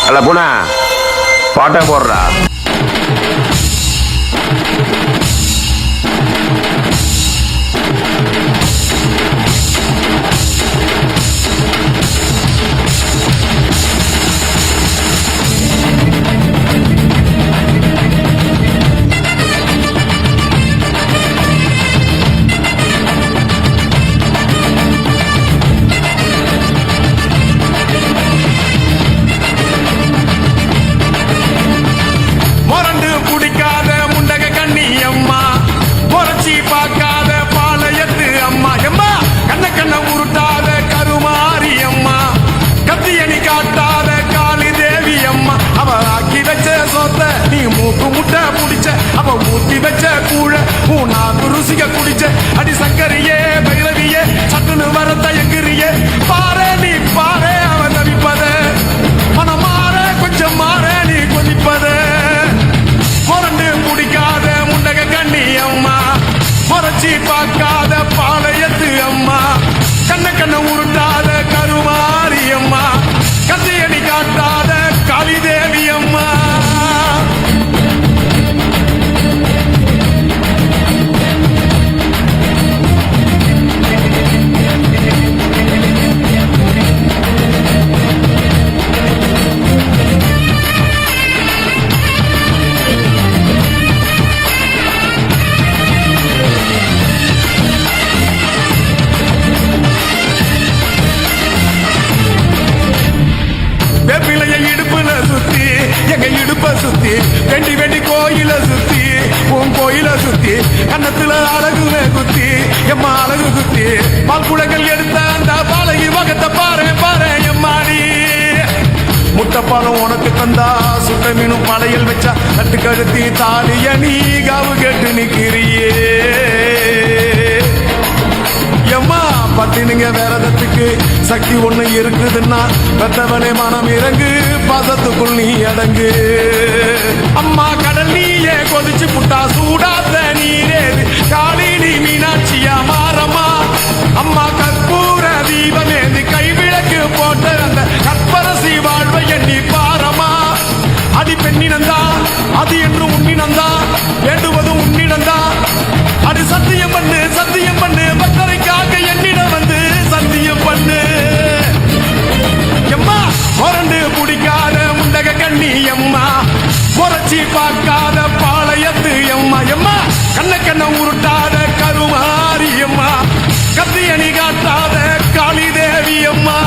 அல்ல பூனா பாட்டை போடுறா. குடிச்ச அடி சங்கரியே பைரவியே சட்டுன்னு வர தயங்குறியே பாரு நீ பாரு அவன் தவிப்பத மனமாற கொஞ்சம் மாற நீ கொதிப்பத முரண்டு குடிக்காத முண்டக கண்ணி அம்மா முறைச்சி பார்க்காத பாளையத்து அம்மா கண்ண கண்ண உருட்டாத கருமாரி அம்மா கத்தியடி காட்டாத காளிதேவி அம்மா சுத்தி வெண்டி வெண்டி கோயில சுத்தி உன் கோயில சுத்தி கண்ணத்துல அழகுவே குத்தி எம்மா அழகு குத்தி பால் குடங்கள் எடுத்த அந்த பாலகி வகத்தை பாரு பாரு எம்மாடி முட்டைப்பாலம் உனக்கு தந்தா சுட்ட மீனும் படையல் வச்சா தட்டு கழுத்தி தாலிய நீ காவு கேட்டு நிக்கிறியே எம்மா பட்டினிங்க விரதத்துக்கு சக்தி ஒண்ணு இருக்குதுன்னா பெத்தவனே மனம் இறங்கு பாசத்துக்குள் நீ அடங்கு அம்மா கடல் நீயே கொதிச்சு புட்டா சூடாத்த நீரேது காளி நீ மீனாட்சியா மாறம்மா அம்மா கற்பூர தீபமேந்தி கைவிளக்கு போட்ட அந்த கற்பரசி வாழ்வை எண்ணி பாரம்மா அடி பெண்ணினந்தா அது என்று உன்னினந்தா வேண்டுவதும் உன்னிடந்தா அது சத்தியம் பண்ணு பக்தரைக்காக என்னிடம் வந்து சத்தியம் பண்ணு எம்மா முரண்டு குடிக்காத முண்டக கண்ணி எம்மா முறைச்சி பார்க்காத பாளையத்து எம்மா எம்மா கண்ண கண்ண உருட்டாத கருமாரி எம்மா கத்தியணி காட்டாத காளிதேவி அம்மா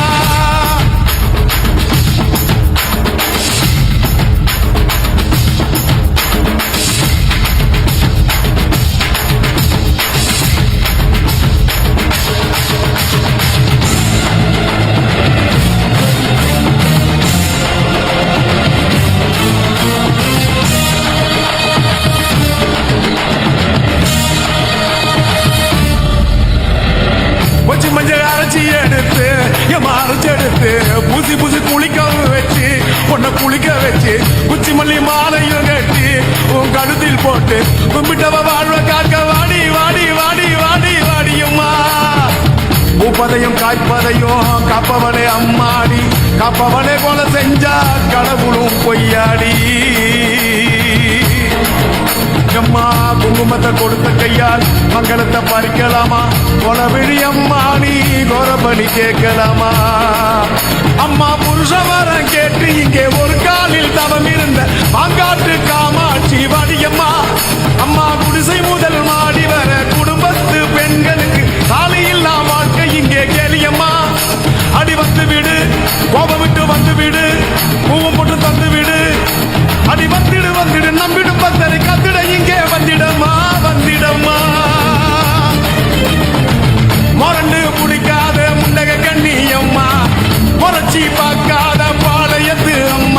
புசி புசி குளிக்கவும் வச்சு உன்னை குளிக்க வச்சு குச்சி மல்லி மாலையும் கட்டி உன் கழுத்தில் போட்டு கும்பிட்டவ வாழ்வ காக்க வாடி வாடி வாடி வாடி வாடியும்மா பூப்பதையும் காய்ப்பதையும் காப்பவளே அம்மாடி காப்பவளே போல செஞ்சா கடவுளும் பொய்யாடி அம்மா குங்குமத்தை கொடுத்த கையால் மங்களத்தை பறிக்கலாமா கொலவிழி அம்மா நீ கோரபலி கேட்கலாமா அம்மா புருஷவரம் கேட்டு இங்கே ஒரு காலில் தவம் இருந்த மாங்காட்டு காமாட்சி வாடியம்மா அம்மா குடிசை முதல் மாடி வர குடும்பத்து பெண்களுக்கு தாலியில்லா வாழ்க்கை இங்கே கேளியம்மா அடி வந்து விடு கோபம் விட்டு வந்து விடு பூவம் போட்டு தந்து விடு அடி வந்துடு வந்துடு நம்பிடும் பத்தரை கத்திட இங்கே வந்திடம்மா வந்திடம்மா முரண்டு குடிக்காத முண்டக கண்ணி அம்மா முறைச்சி பார்க்காத பாளையத்து அம்மா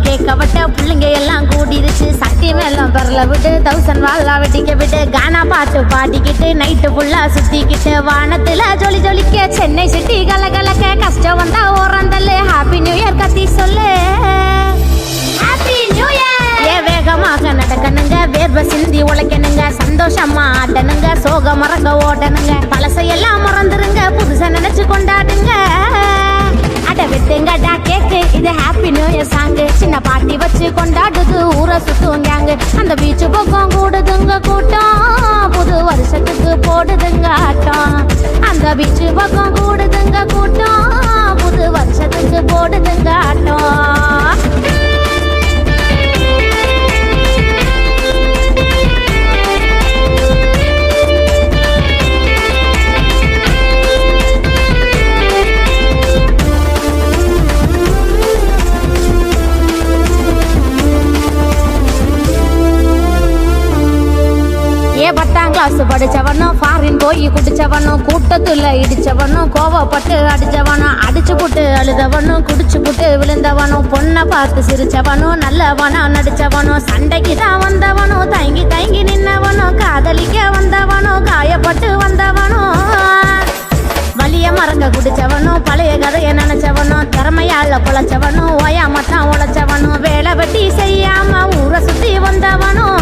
கேட்க விட்ட பிள்ளைங்க எல்லாம் கூடிருச்சு. சட்டி மேலும் பெறல விட்டு 1000 வாழா வெட்டிக்க விட்டு கானா பாட்டு பாடிக்கிட்டு நைட்டு ஃபுல்லா சுத்திக்கிட்டு வானத்துல ஜொலி ஜொலிக்க சென்னை சிட்டி கலகலக்க கஷ்டம் வந்தா ஓரந்தல்லு ஹாப்பி நியூ இயர் கத்தி சொல்லு ஹாப்பி நியூ இயர். வேகமாக நடக்கணுங்க வேர்வை சிந்தி உழைக்கணுங்க சந்தோஷமா ஆடணுங்க சோக மறங்க ஓடணுங்க பழசையெல்லாம் மறந்துருங்க புதுசா நினைச்சு கொண்டாடுங்க. அட விட்டுங்கடா கேக்கு இது ஹாப்பி நியூ இயர் சாங்கு சின்ன பாட்டி வச்சு கொண்டாடுது ஊரை சுத்துவாங்க. அந்த பீச்சு பக்கம் கூடுதுங்க கூட்டம் புது வருஷத்துக்கு போடுதுங்க ஆட்டம். அந்த பீச்சு பக்கம் கூடுதுங்க கூட்டம் புது வருஷத்துக்கு போடுதுங்க ஆட்டம். படிச்சவனும் ஃபாரின் போய் குடிச்சவனும் கூட்டத்துல இடிச்சவனும் கோவப்பட்டு அடிச்சவனும் அடிச்சு புட்டு அழுதவனும் குடிச்சு புட்டு விழுந்தவனும் பொண்ணை பார்த்து சிரிச்சவனும் நல்லவனா நடிச்சவனும் சண்டைக்கு தான் வந்தவனும் தயங்கி தயங்கி நின்னவனும் காதலிக்க வந்தவனும் காயப்பட்டு வந்தவனும் வலிய மறங்க குடிச்சவனும் பழைய கதையை நினைச்சவனும் திறமையால பொழைச்சவனும் ஓயாமத்தான் உழைச்சவனும் வேலை வெட்டி செய்யாம ஊரை சுத்தி வந்தவனும்.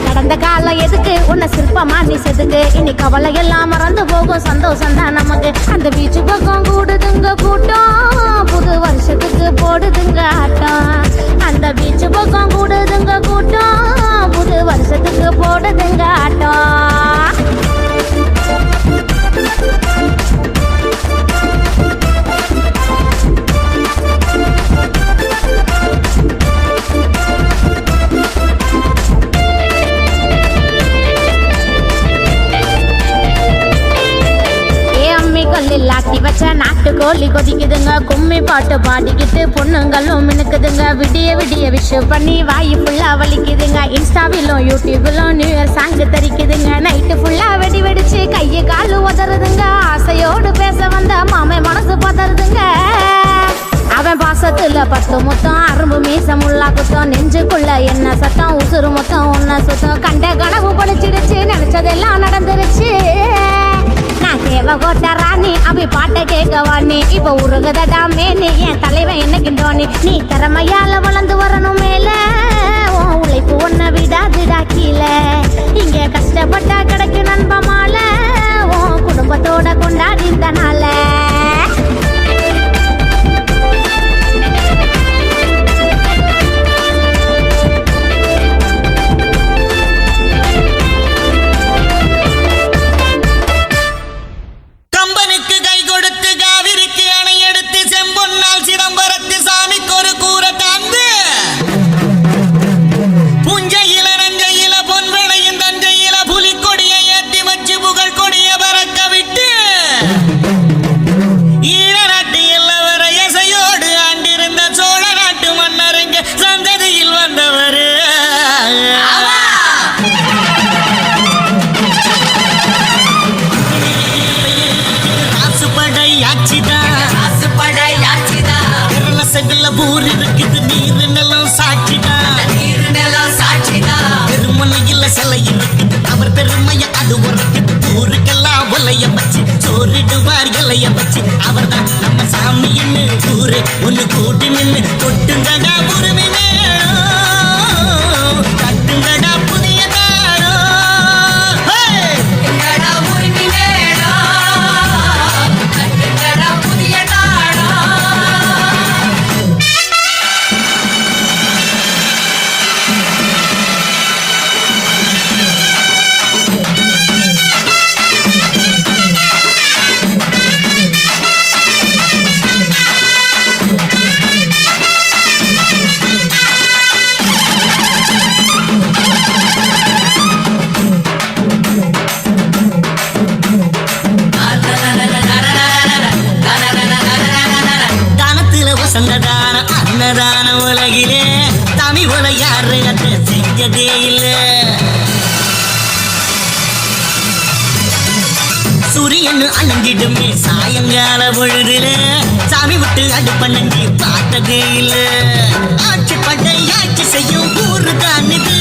கடந்த காலம் எதுக்கு உன்னை சிற்பமா நீ செதுக்கு இனி கவலை எல்லாம் மறந்து போகும் சந்தோஷம் தான் நமக்கு. அந்த பீச்சு பக்கம் கூடுதுங்க கூட்டம் புது வருஷத்துக்கு போடுதுங்க ஆட்டம். அந்த பீச்சு பக்கம் கூடுதுங்க கூட்டம் புது வருஷத்துக்கு போடுதுங்க ஆட்டம். லாட்டி வச்ச நாட்டுக்கோழி கொதிக்குதுங்க கும்மி பாட்டு பாடிக்கிட்டு பொண்ணுங்களும் மினுக்குதுங்க விடிய விடிய விஷ் பண்ணி வாய் ஃபுல்லா வலிக்குதுங்க. இன்ஸ்டாவிலும் யூடியூபிலும் நியூ இயர் சாங் தரிக்குதுங்க. நைட்டு ஃபுல்லா வெடி வெடிச்சு கையை காலு உதறுதுங்க. ஆசையோடு பேச வந்த மாமே மனசு பதறுதுங்க. அவன் பாசத்துல 10 முத்தம் அரும்பு மீசம் உள்ள குத்தம் நெஞ்சுக்குள்ள என்ன சத்தம் உசுறு மொத்தம் ஒன்ன சுத்தம் கண்ட கனவு பொழிச்சிடுச்சு நினைச்சதெல்லாம் நடந்துருச்சு. நான் தேவ கோட்ட ராணி அபி பாட்டை கேட்கவானி இப்ப உருகுதடா மேனி என் தலைவன் என்ன கிண்டோனி. நீ திறமையால வளர்ந்து வரணும் மேல உழைப்பு ஒன்ன விடாதுடா கீழே இங்க கஷ்டப்பட்டா கிடைக்கும் நண்பமால குடும்பத்தோட கொண்டாடி இந்த நாள. ஊர் இருக்குது நீரு நிலம் சாட்சிதான் பெருமலையில சிலை இருக்குது அவர் பெருமைய அது உரைக்குது ஊருக்கெல்லாம் ஒலைய வச்சு சோறிடுவார் இலைய வச்சு அவர் தான் நம்ம சாமின்னு ஊரு ஒண்ணு கூட்டி நின்று கொட்டுங்கடா உரிமை கட்டுங்கடா புதிய சூரியன் அணங்கிடுமே சாயங்கால பொழுதுல சாமி விட்டு அடுப்பண்ணி பார்த்ததே இல்ல ஆட்சி படை ஆட்சி செய்யும் ஊரு தான் இது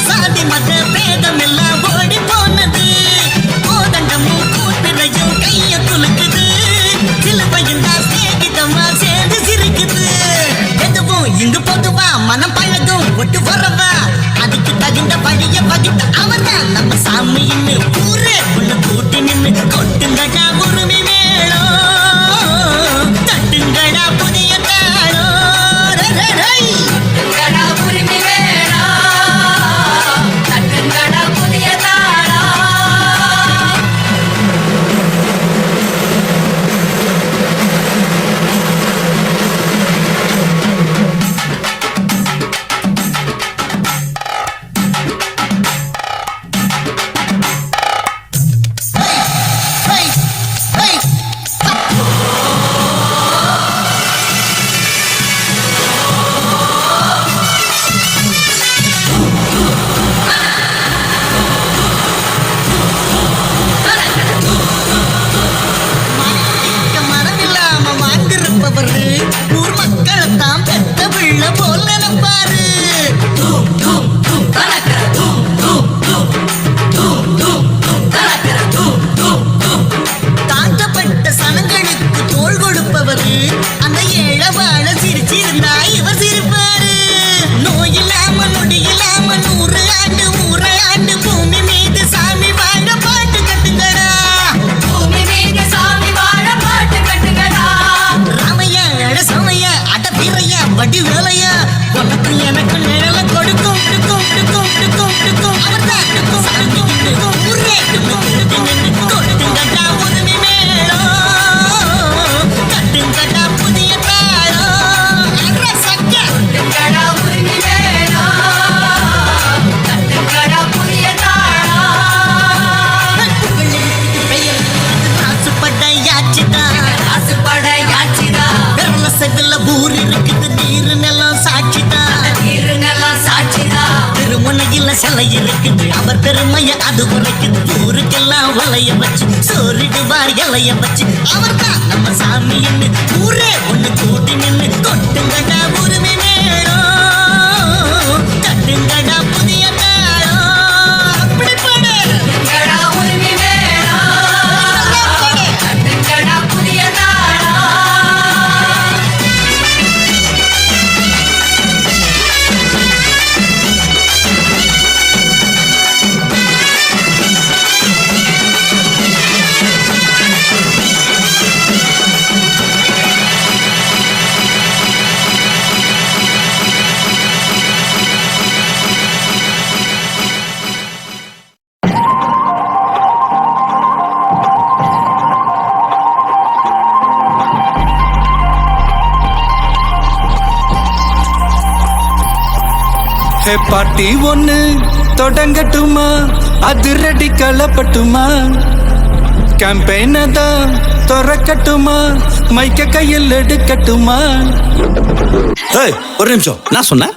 சாதி மத பேதம் எல்லாம் ஓடி போனது கோதண்டமும் கூட்டுறையும் கைய குலுக்குது சிலுவையும் தான் சேகிதமா சேர்ந்து சிரிக்குது எதுவும் இங்கு பொதுவா மனம் பழகும் ஒட்டு வரவா அதுக்கு தகுந்த வழிய வகித்த அவர்தான் நம்ம சாமின்னு ஊரே ஒண்ணு கூட்டி நின்னு கொட்டுங்கடா உரிமை மேளம் தட்டுங்கடா புதிய தாளம் தட்டுங்கடா உரிமை வேணும் தட்டுங்கடா புதிய தாளம் Hey! Hey! மனமில்லாம வாழ்ந்திருப்பவரு ஊர் மக்களைத்தான் பெத்த பிள்ளை போல நினைப்பாரு தாக்கப்பட்ட சனங்களுக்கு தோள் கொடுப்பவரு அந்த ஏழவாழ சிரிச்சிருந்தா இவர் சிரிப்பாரு நோயில்லாம நொடியில்லாம 100 ஆண்டு 100 ஆண்டு பூமி மீது சாமி வாழ பாட்டு கட்டுங்கடா பூமி மீது சாமி வாழ பாட்டு கட்டுங்கடா ராமையா அட சமைய அட பிறைய வடி வேலையா உனக்கு எனக்கு நிழல கொடுக்கும் அவர்தான் ஊரே கொடுத்துங்கடா உரிமை மேளம் தட்டுங்கடா புதிய தாளம் சக்க தட்டுங்கடா உரிமை வேணும் தட்டுங்கடா புதிய தாளம் பெயர் ராசுப்படையாச்சுதான் ராசுபடையாச்சிதா விரல செவில ஊர் இருக்குது நீர் நிலம் சாட்சிதான் இருநெல்லாம் சாட்சிதா திருமுனையில சிலை இருக்குது அவர் பெருமைய அது உரைக்குது ஊருக்கெல்லாம் வலைய வச்சு சோறிடுவார் இலைய வச்சு அவர்தான் நம்ம சாமின்னு ஊரே ஒண்ணு கூட்டி நின்னு கொட்டுங்கடா உரிமை மேளம் தட்டுங்கடா புதிய தாளம் அப்படி பாடு தட்டுங்கடா உரிமை வேணும் தட்டுங்கடா புதிய தாளம் ஹே பாட்டி ஒண்ணு தொடங்கட்டுமா அதிரடி கலப்பட்டுமா கேம்பெயின தான் திறக்கட்டுமா மைக்க கையில் எடுக்கட்டுமா ஏய் ஒரு நிமிஷம் நான் சொன்னேன்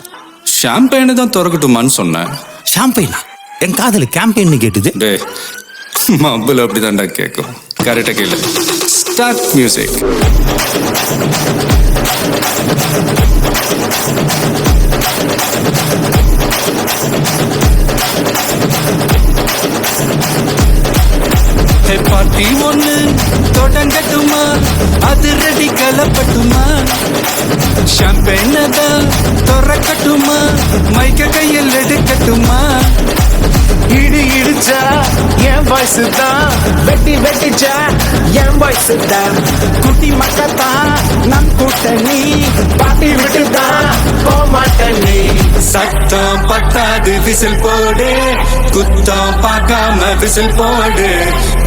ஷாம்பெயினை தான் திறக்கட்டுமான்னு சொன்னேன் ஷாம்பெயினா என் காதல கேம்பெயின் கேட்டுது டே மబ్బுல அப்படிதான்டா கேட்கும் கரெக்டா கேளு ஸ்டார்ட் மியூசிக் ஹே பாட்டி ஒண்ணு தொடங்கட்டுமா அதிரடி கலப்பட்டுமா ஷாம்பெயினை தான் திறக்கட்டுமா மைக்க கையில் எடுக்கட்டுமா இடி இடிச்சா என் வாய்ஸ் தான் வெட்டி வெட்டிச்சா என் வாய்ஸ் தான் குட்டி மக்கத்தான் நம் கூட்டணி பாட்டி விட்டுதான் போமாட்டணி சத்தம் பத்தாது விசில் போடு குத்தம் பார்க்காம விசில் போடு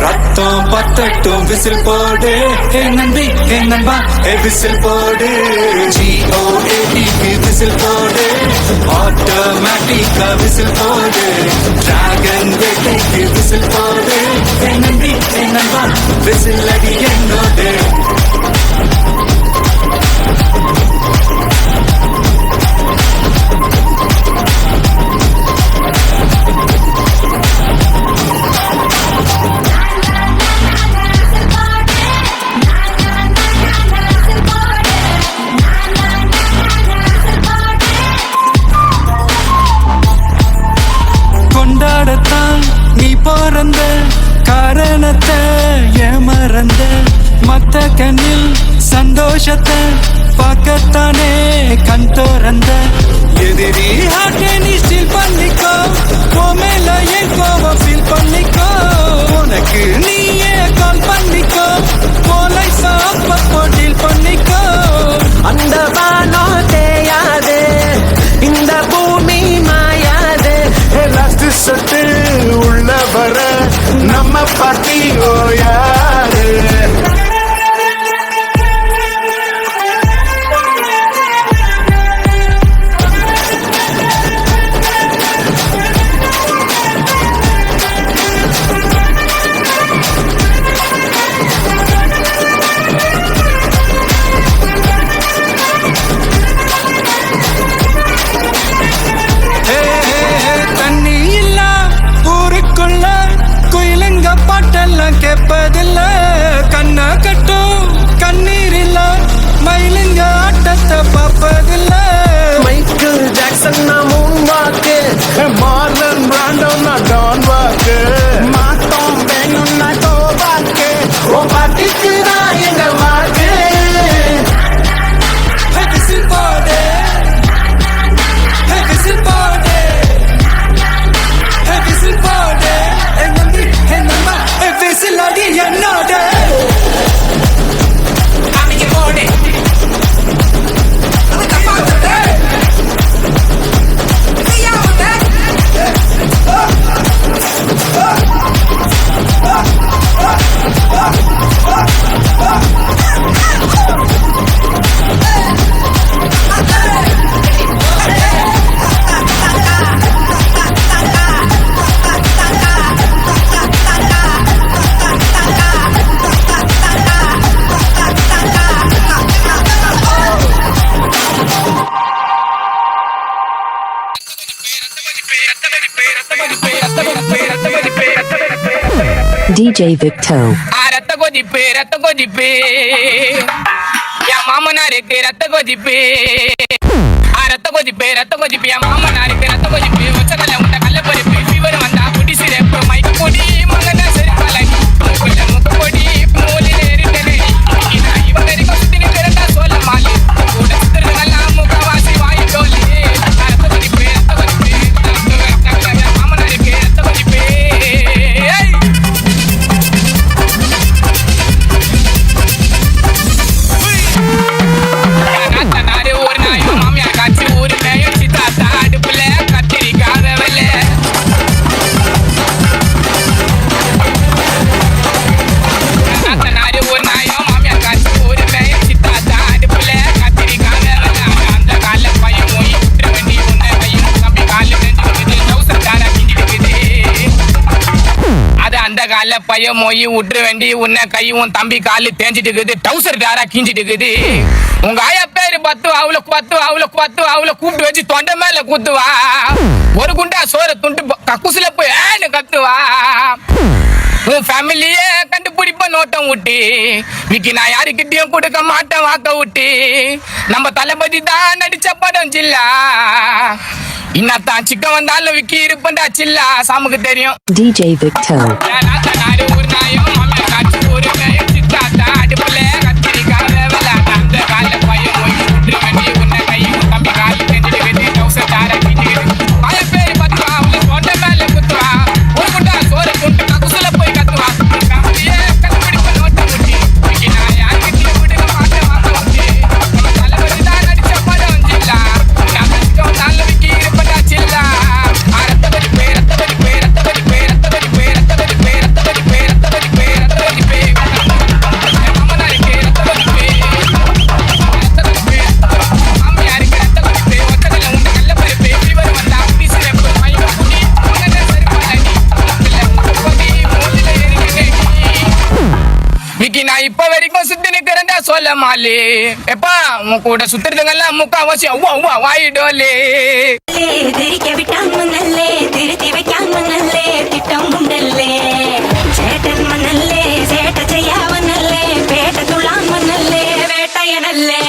ரத்தம் பத்தட்டும் விசில் போடு ஏ நம்பி ஏ நண்பா ஏ விசில் போடு GOATக்கு விசில் போடு ஆட்டோமேட்டிக்கா விசில் போடு டிராகன் வேட்டைக்கு விசில் போடு ஏ நம்பி ஏ நண்பா விசில் அடி என்னோடு கண் திறந்த எதிரி ஹார்ட்டை நீ ஸ்டீல் பண்ணிக்கோ மேல என் கோவம் ஃபீல் பண்ணிக்கோ உனக்கு நீயே கால் பண்ணிக்கோ போலைஸ் அப்பப்போ டீல் பண்ணிக்கோ அந்த வானம் தேயாது இந்த பூமி மாயாது லாஸ்ட் சொட்டு உள்ள வர நம்ம பாட்டி ஓயாரு தண்ணி இல்ல ஊருக்குள்ள குயிலுங்க பாட்டெல்லாம் கேட்பதில்ல கண்ண கட்டும் கண்ணீர் இல்ல மயிலுங்க ஆட்டத்தை பார்ப்பதில்ல மைக்கேல் ஜாக்சன் நான் மூன் வாக்கு மார்லன் பிராண்டோ நான் டான் வாக்கு மாத்தோம் வேணும்னா தோபாக்கு ஓ பாட்டிக்கு தான் எங்க வாக்கு விசில் போடு விசில் போடு விசில் போடு நம்பி என்னம்மா விசில் அடி என்னோட அமைக்க போடு DJ Victo. ரத்த கொதிப்பு என் மாமனாருக்கு ரத்த கொதிப்பு என் மாமனாருக்கு ரத்த கொதிப்பு ஒச்சகல்ல உண்ட கல்ல பருப்பு ஃபீவர் வந்தா குடி சிறப்பு மைக்கு பொடி மகன செருப்பாலை முக்கு பொடி மூலில எரிட்டனே இவன் வரைக்கும் சுத்தி நிற்கிறதா சொல்ல மாலி கூட சுத்துறது நல்லா முகவாசி வாய் டோலி ரத்த கொதிப்பு என் மாமனாருக்கு ரத்த கொதிப்பு ஒரு நாயும் மாமியார் காட்சி ஊரு மேயும் சித்தாத்தா அடுப்புல கத்திரிக்காக வெள்ள ஒரு நாயும் மாமியார் காட்சி ஊரு மேயும் சித்தாத்தா அடுப்புல கத்திரிக்காக வெள்ள அந்த கால பையன் போய் விட்டுற வேண்டி உன்னை கையும் தம்பி காலு நெஞ்சுக்குது டவுசர் காரா கிஞ்சிடுக்குது அது அந்த கால பையன் மொய் விட்டுற வேண்டி உன்னை கையும் தம்பி காலு தேஞ்சிட்டு இருக்குது டவுசர் காரா கிஞ்சிட்டு இருக்குது உங்க ஆயா பேரு பத்து அவளை கூப்பிட்டு வச்சு தொண்டை மேல குத்துவா ஒரு குண்டா சோற துண்டு கக்குசுல போய் ஏன்னு கத்துவா உன் ஃபேமிலியே கண்டுபிடிப்ப நோட்டம் விட்டு விக்கி நான் யாருக்கிட்டையும் கொடுக்க மாட்டேன் வாக்க விட்டு நம்ம தளபதி தான் நடிச்ச படம் ஜில்லா இன்னத்தான் சிக்கன் வந்தாலும் விக்கி இருப்பண்டா சில்லா சாமுக்கு தெரியும் DJ Victo. ஒரு நாயும் மாமியார் காட்சி ஒரு மேயும் சித்தாத்தா அடுப்புல கத்திரிக்காக விளையாட அந்த கால பையன் போய் விட்டுற வேண்டி உன்னை கையும் தம்பி காலு தெரிஞ்சுடுது டவுசர் தாரா கிஞ்சிடுது பல பேரு பத்துவா அவளை தொண்டை மேல குத்துவா ஒரு குண்டா சோறு துண்டு கக்குசுல போய் கத்துவா ஃபேமிலியே கண்டுபிடிப்ப நோட்டம் விட்டு இன்னைக்கு நான் யாருக்கிட்டையும் கொடுக்க மாட்டேன் வாக்க விட்டு நம்ம தளபதி தான் நடிச்ச படம் ஜில்லா நான் நடிச்சோம் நல்ல விக்கி இருப்படா சில்லா ரத்த கொதிப்பு நான் இப்ப வரைக்கும் சுத்தி நிக்கிறேன்டா சொல்ல மாலி எப்பா உன் கூட சுத்துறதுங்கெல்லாம் முக்காவாசி வாயிடோலே திரிக்க விட்டாம நல்லே திருத்தி வைக்காம நல்லே திட்டம் உண்டல்லே சேட்டன் மண்ணல்லே சேட்ட செய்யாம நல்லே பேட்ட துளாம நல்லே வேட்டைய நல்லே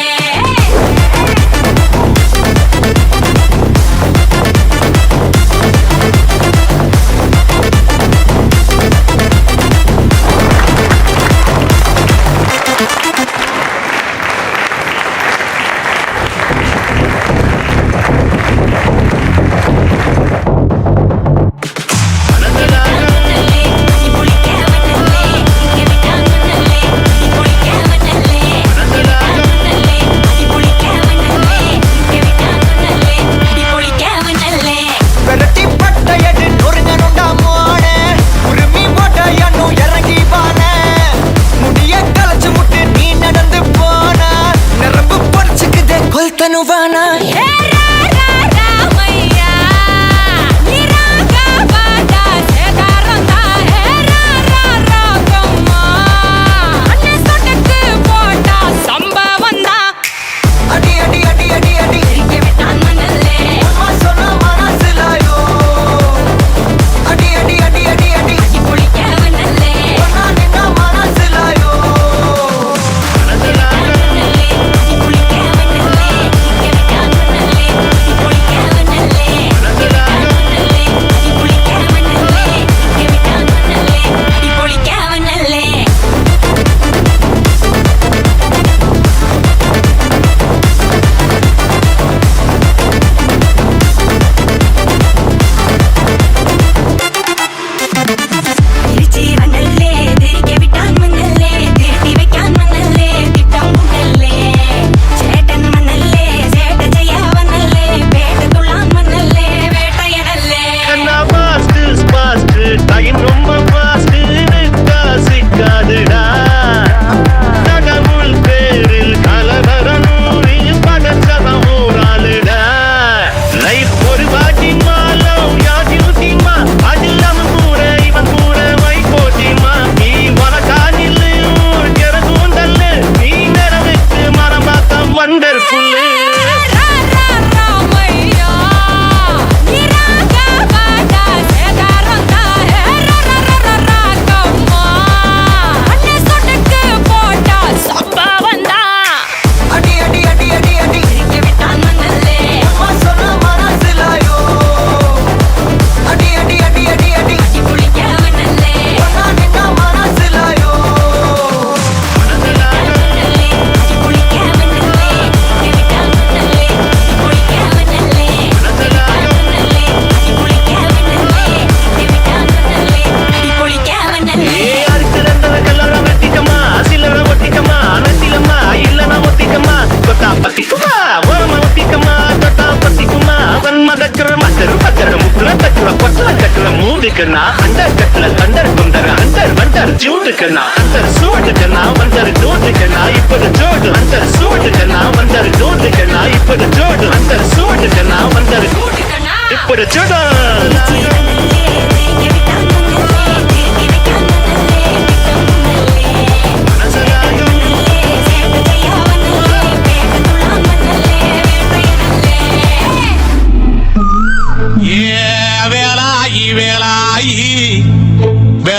தனுவானா அண்டர் கட்டல தண்டர் குண்டர் அண்டர் வண்டர் ஜூட்டுக்கண்ணா அண்டர் சூட்டுக்கண்ணா வண்டர் ஜூட்டுக்கண்ணா இப்படி ஜோடு அண்டர் சூட்டுக்கண்ணா வண்டர் ஜூட்டுக்கண்ணா இப்படி ஜோடு அண்டர் சூட்டுக்கண்ணா வண்டர் இப்படி ஜோடு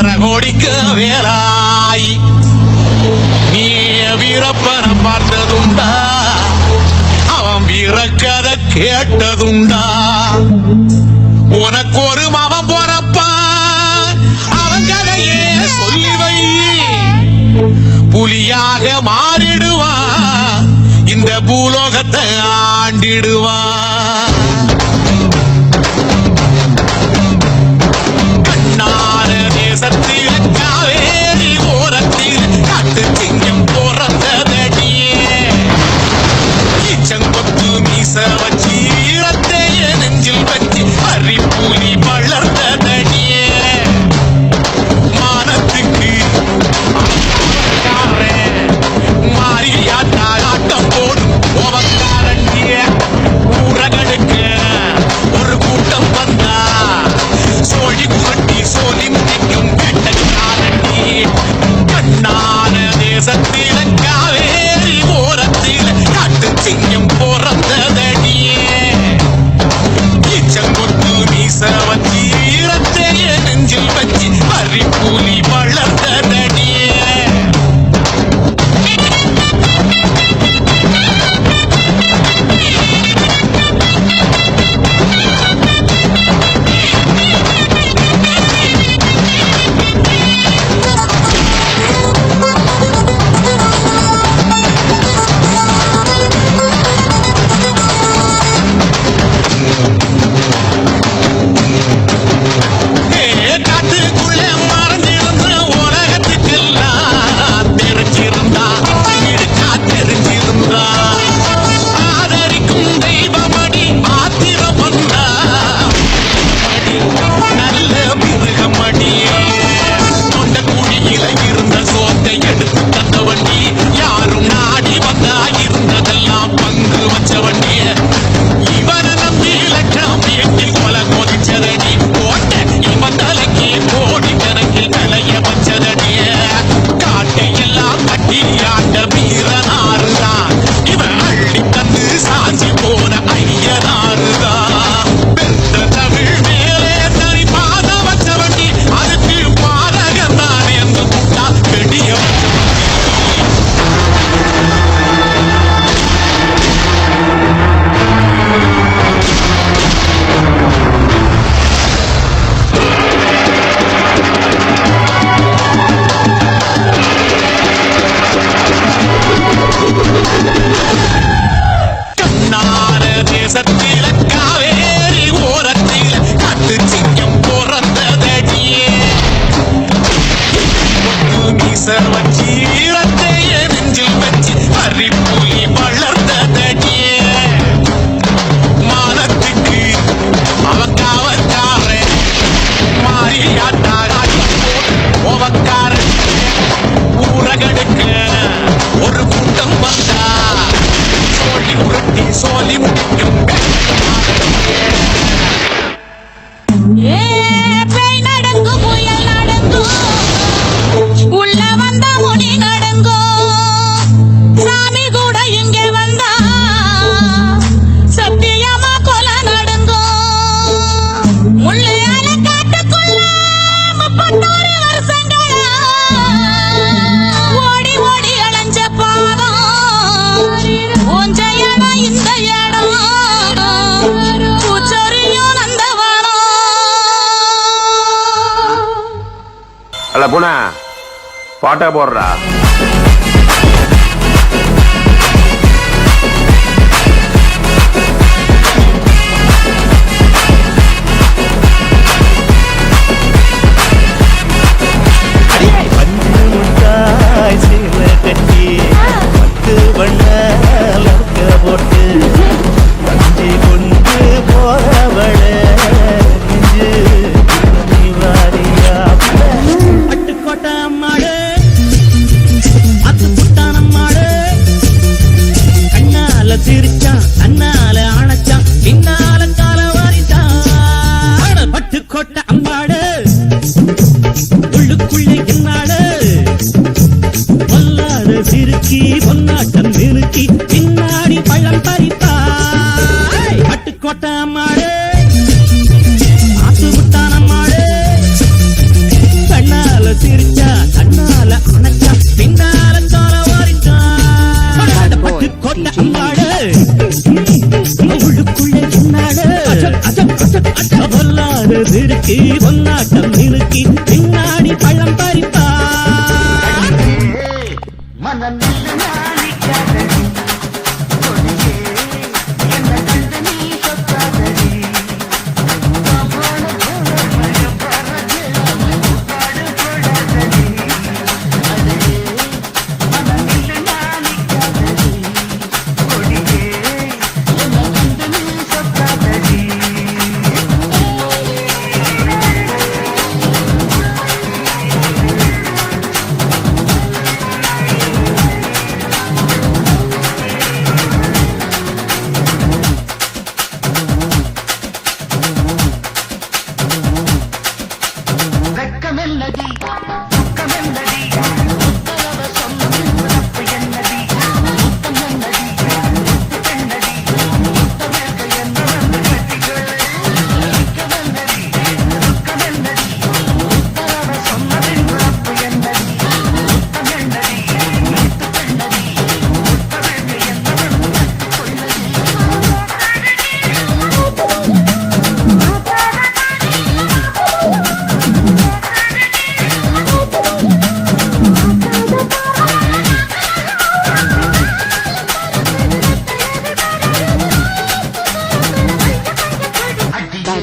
விறகோடிக்க வேலாய் நீ வீரப்பனை பார்த்ததுண்டா அவன் வீரக்கதை கேட்டதுண்டா உனக்கு ஒரு மவன் போறப்பான் அவன் கதையே சொல்லி வை புலியாக மாறிடுவான் இந்த பூலோகத்தை ஆண்டிடுவான் தேசத்தில் காவேரி ஓரத்தில் காட்டு சிங்கம் பிறந்ததடியே ஈச்சங்கொத்து மீச வச்சு ஈரத்தைய நெஞ்சில் வச்சு அரிப்புலி வளர்ந்ததடியே மானத்துக்கு மாறியாட்டா ஆட்டம் போடும் கோபக்காரண்டிய ஊரகடுக்க மீச வச்சு ஈரத்தைய நெஞ்சில் வச்சு அரிப்புலி வளர்ந்ததடியே மானத்துக்கு அவக்காவக்கார மாறியாட்டாக ஓவக்கார ஊரகடுக்க ஒரு கூட்டம் வந்தா சோழி உருட்டி சோழி முடிக்கும் பேய் நடங்கும் புயல் நடங்கும் உள்ள வந்த முனி நடங்கும் சாமி கூட இங்க வந்தா சத்தியமா கொலை நடங்கும் முள்ளையால காட்டுக்குள்ள 36 வருஷங்களா ஓடி ஓடி அலைஞ்ச பாதம் உஞ்ச இடம் இந்த இடம் பூச்சொரியும் நந்தவனம். அல்ல புனா பாட்டா போடுறா போட்டு கஞ்சி கொண்டு போறவள பட்டுக்கோட்டை அம்மாடு அத்து புட்டான அம்மாடு கண்ணால சிரிச்சான் அண்ணால அணைச்சான் பின்னால கால வாரிச்சான் பட்டுக்கோட்டை அம்மாடு உள்ளுக்குள்ளே என்னாடு பொல்லாத சிறுக்கி பொன்னாட்டம் நிறுக்கி பின்னாடி பழம் பறிப்பாய் பட்டுக்கோட்டை அம்மாடு ஆத்து விட்டான அம்மாடு கண்ணால சிரிச்சா கண்ணால அணைச்சா பின்னால தோல ஓரிச்சான் பட்டுக்கோட்டை அம்மாடு உள்ளுக்குள்ளே என்னாடு பொல்லாத சிறுக்கி பொன்னாட்டம் நிறுக்கி பின்னாடி பழம் பறிப்பாய்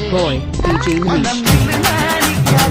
Boy, DJ Manish.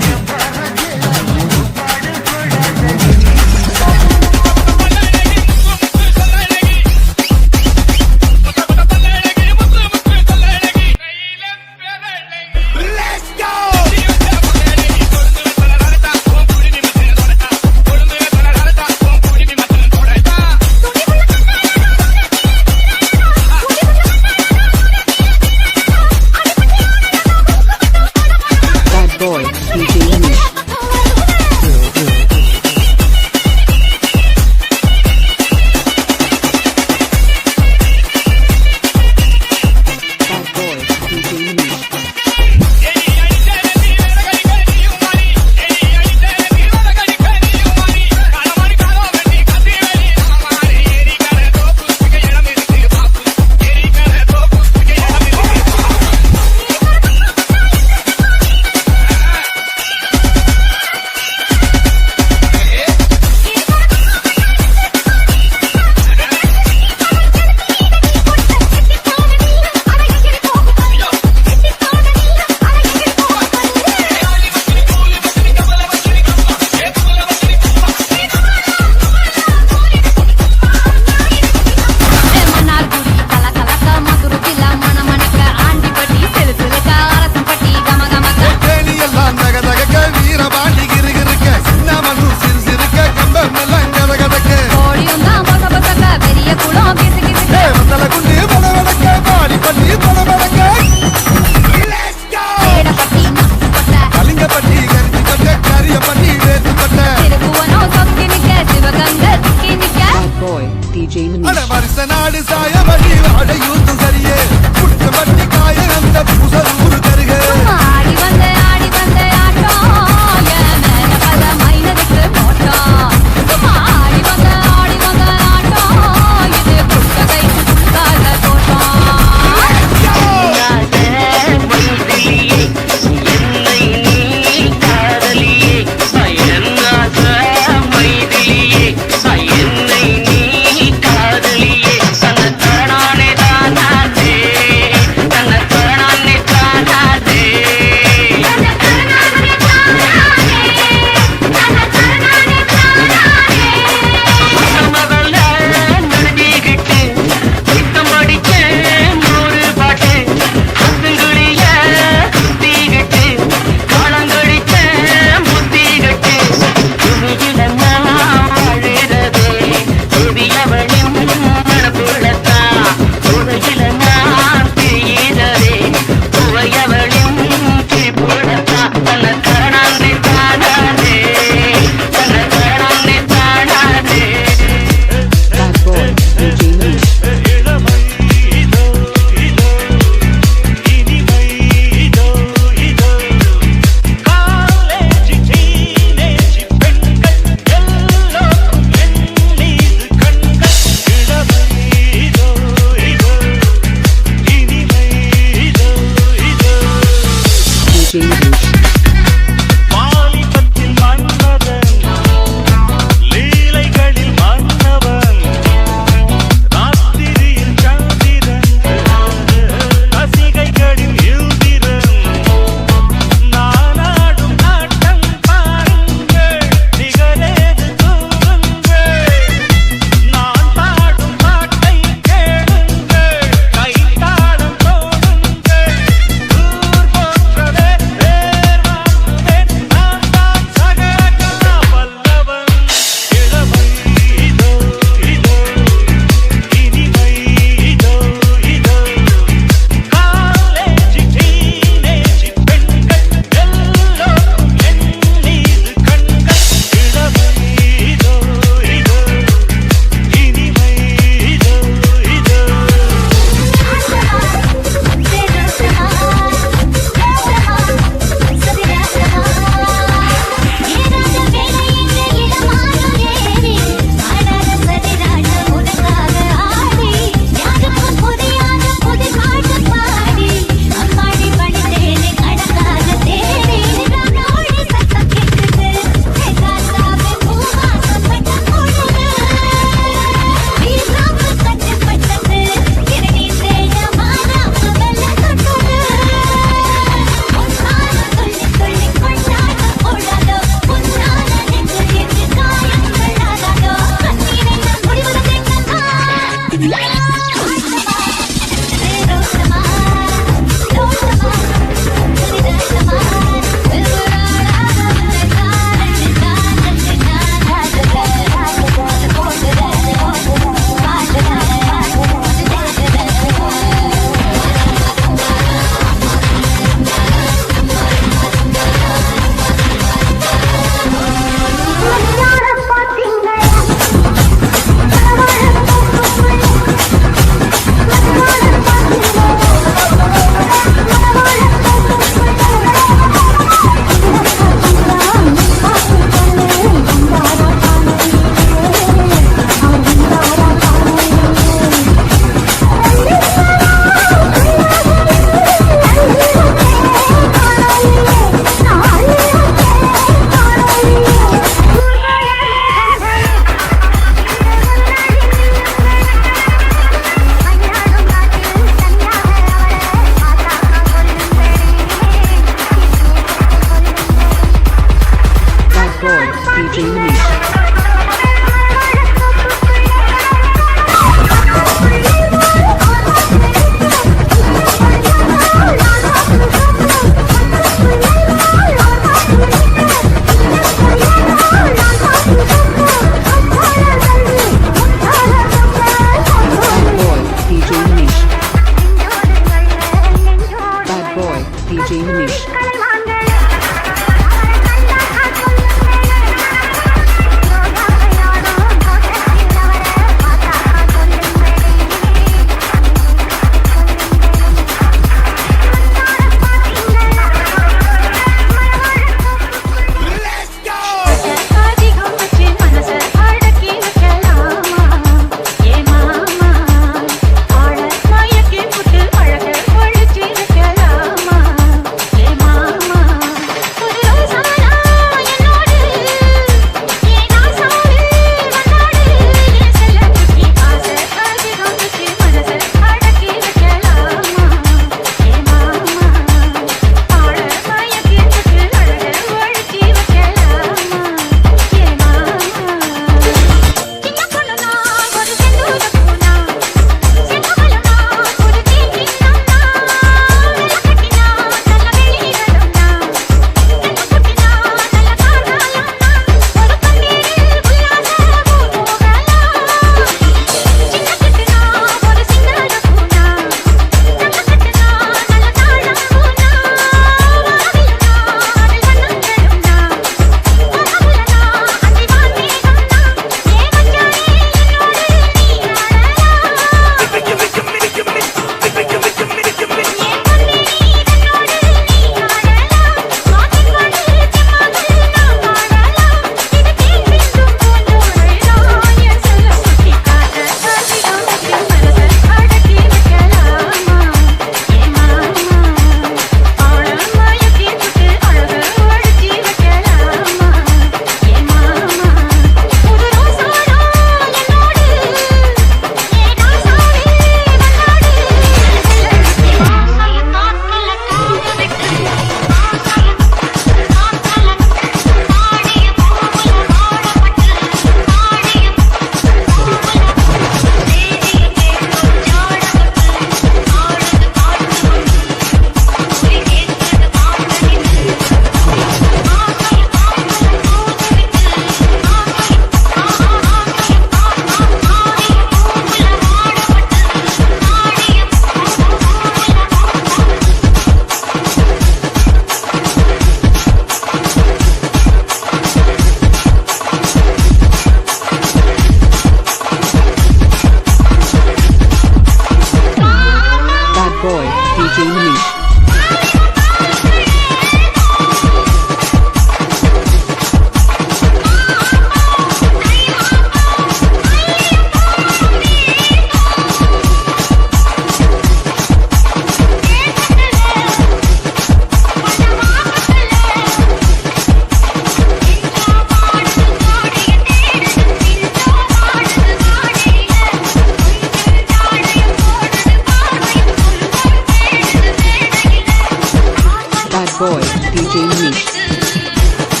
boy, DJ Manish.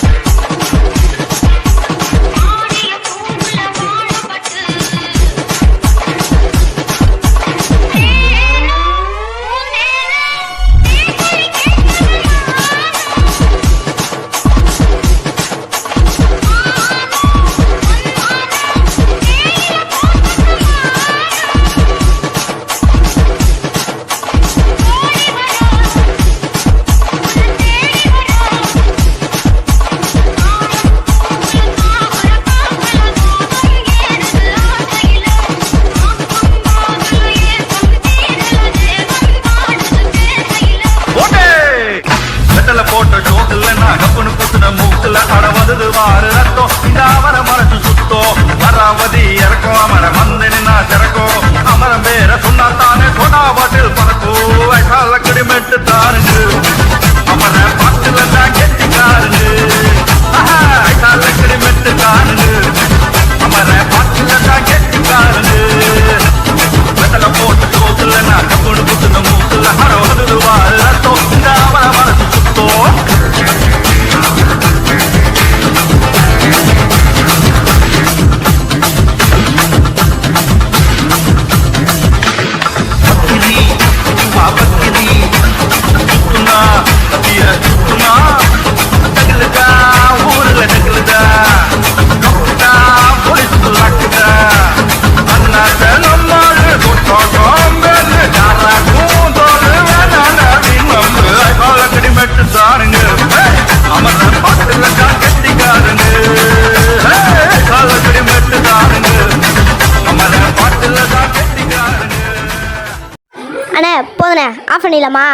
அண்ணே போதுண்ணே ஆஃப் பண்ணிடலாமா?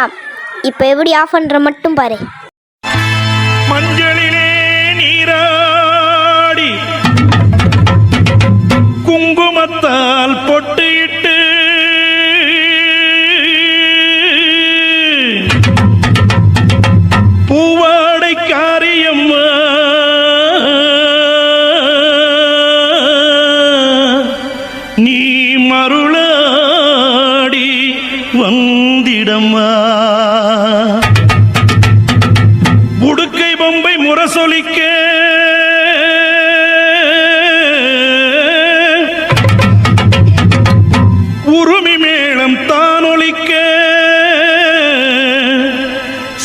இப்போ எப்படி ஆஃப் பண்ணுற மட்டும் பாரு. மஞ்சளிலே நீராடி குங்குமத்தால் பொட்டிட்டு பூவாடை காரியம்மா நீ மருளாடி வந்திடம்மா. உடுக்கை பொம்பை முரசொலிக்க உருமி மேளம் தானொலிக்க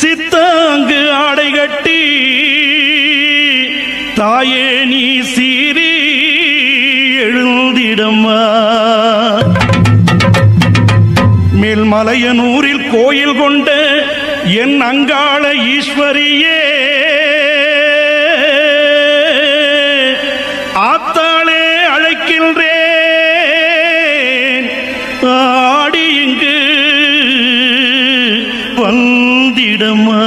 சித்தாங்கு ஆடை கட்டி தாயே நீ சீறி எழுந்திடம்மா. மேல்மலையனூரில் கோயில் கொண்ட என் அங்காள ஈஸ்வரியே ஆத்தாளே அழைக்கின்றேன் ஆடி இங்கு வந்திடம்மா.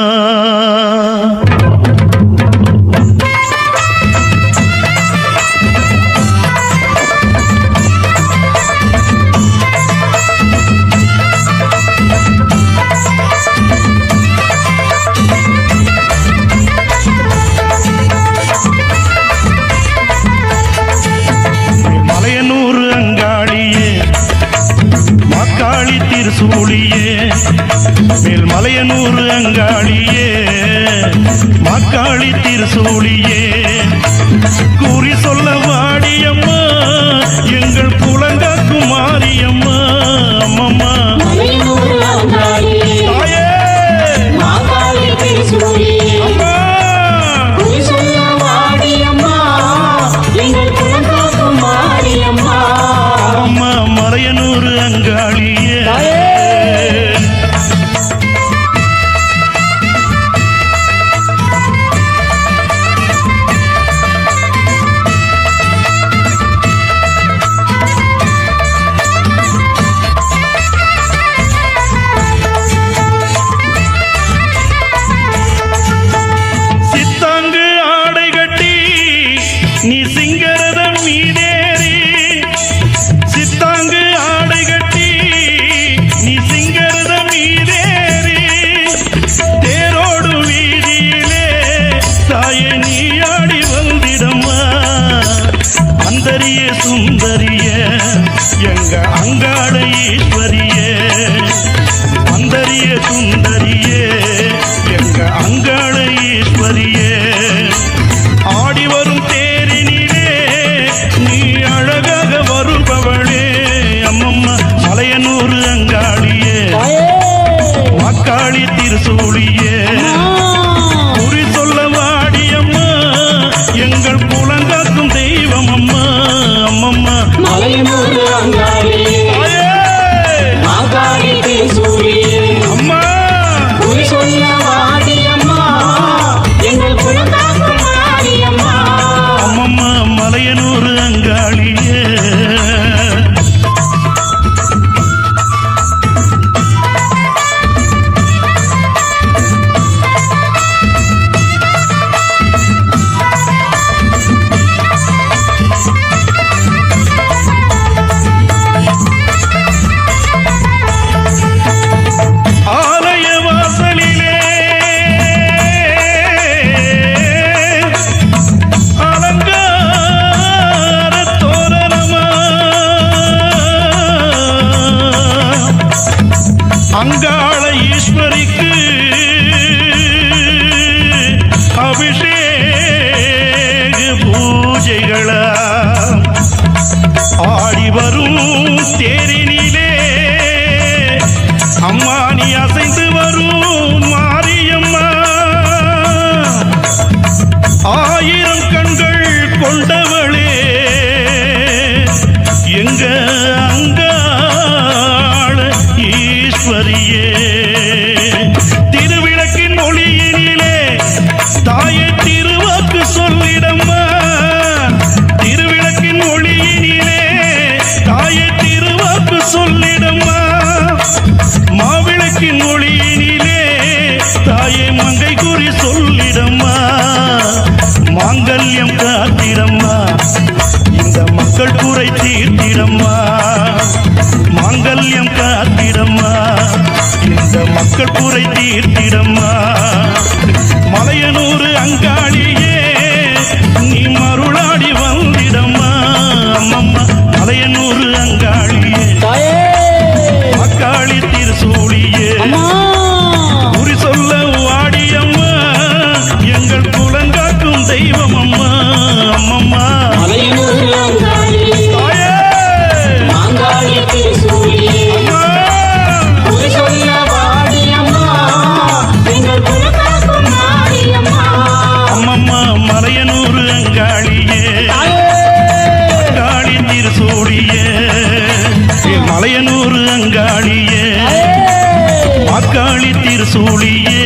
திருசூழியே மேல்மலையனூர் அங்காளியே மாக்காளி திருசூழியே கூறி சொல்ல வாடியம்மா எங்கள் குலங்காக்கும் மாரியம்மா. அம்மம்மா அம்மா மலையனூர் அங்காளியே. திருசூழியே குறி சொல்ல வாடியம்மா எங்கள் குலங்காக்கும் தெய்வம் அம்மா அம்மம்மா அம்மா அம்மம்மா மலையனூர் அங்காளியே ஆலய வாசலிலே அலங்கார தோரணமா அங்காள ஈஸ்வரிக்கு அபிஷேக பூஜைகளா ஆடி வரும் தேரினிலே அம்மா நீ அசைந்து வரும் மாரியம்மா ஆயிரம் கண்கள் கொண்டவளே எங்க அங்காள ஈஸ்வரியே திருவிளக்கின் ஒளியினிலே தாயே திருவாக்கு சொல்லிடம்மா திருவிளக்கின் ஒளியினிலே தாயே திருவாக்கு சொல்லிடம்மா மாவிளக்கின் ஒளியினிலே தாயே மங்கை குறி சொல்லிடம்மா மாங்கல்யம் காத்திடம்மா இந்த மக்கள் குறை தீர்த்திடம்மா மாங்கல்யம் காத்திடம்மா இந்த மக்கள் குறை தீர்த்திடம்மா மலையனூர் அங்காளியே நீ மருளாடி வந்திடம்மா அம்மம்மா மலையனூர் அங்காளியே அக்காளி திருசூழியே குறி சொல்ல வாடியம்மா எங்கள் குலங்காக்கும் தெய்வம் அம்மா அம்மம்மா தாயே அம்மா அம்மம்மா மலையனூர் அங்காளியே அக்காளி திருசூழியே மலையனூர் அங்காளியே அக்காளி திருசூழியே